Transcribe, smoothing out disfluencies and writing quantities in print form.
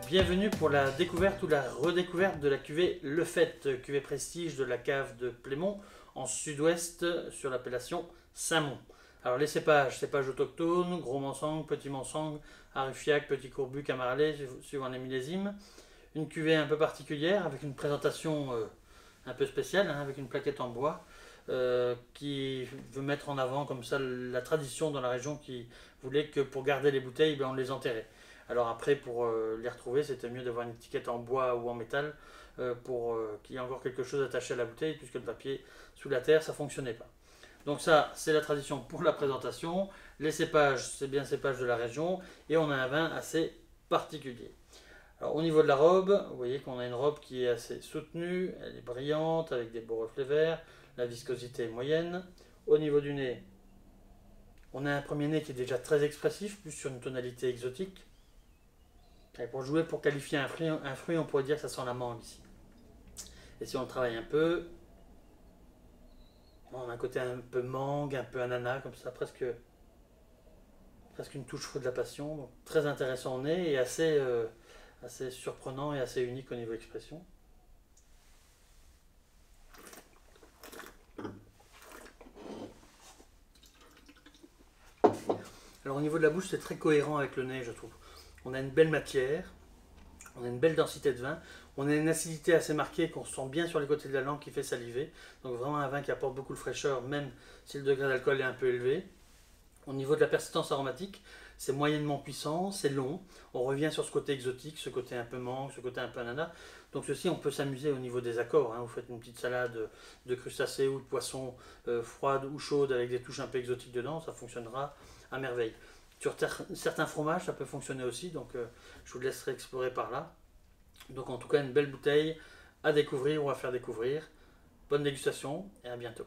Bienvenue pour la découverte ou la redécouverte de la cuvée Le Fait, cuvée prestige de la cave de Plémont en sud-ouest sur l'appellation Saint-Mond. Alors les cépages autochtones, gros Mansang, petit Mansang, Arrifiac, petit Courbu, Camaralais, suivant les millésimes. Une cuvée un peu particulière avec une présentation un peu spéciale, avec une plaquette en bois qui veut mettre en avant comme ça la tradition dans la région qui voulait que pour garder les bouteilles, on les enterrait. Alors après, pour les retrouver, c'était mieux d'avoir une étiquette en bois ou en métal pour qu'il y ait encore quelque chose attaché à la bouteille, puisque le papier sous la terre, ça ne fonctionnait pas. Donc ça, c'est la tradition pour la présentation. Les cépages, c'est bien cépages de la région, et on a un vin assez particulier. Alors au niveau de la robe, vous voyez qu'on a une robe qui est assez soutenue, elle est brillante, avec des beaux reflets verts, la viscosité est moyenne. Au niveau du nez, on a un premier nez qui est déjà très expressif, plus sur une tonalité exotique. Et pour qualifier un fruit, on pourrait dire que ça sent la mangue ici. Et si on le travaille un peu, on a un côté un peu mangue, un peu ananas, comme ça, presque une touche fruit de la passion. Donc, très intéressant au nez et assez surprenant et assez unique au niveau expression. Alors au niveau de la bouche, c'est très cohérent avec le nez, je trouve. On a une belle matière, on a une belle densité de vin, on a une acidité assez marquée qu'on sent bien sur les côtés de la langue qui fait saliver. Donc vraiment un vin qui apporte beaucoup de fraîcheur, même si le degré d'alcool est un peu élevé. Au niveau de la persistance aromatique, c'est moyennement puissant, c'est long. On revient sur ce côté exotique, ce côté un peu mangue, ce côté un peu ananas. Donc ceci, on peut s'amuser au niveau des accords. Vous faites une petite salade de crustacés ou de poissons froide ou chaude avec des touches un peu exotiques dedans, ça fonctionnera à merveille. Sur certains fromages, ça peut fonctionner aussi, donc je vous laisserai explorer par là. Donc en tout cas, une belle bouteille à découvrir ou à faire découvrir. Bonne dégustation et à bientôt.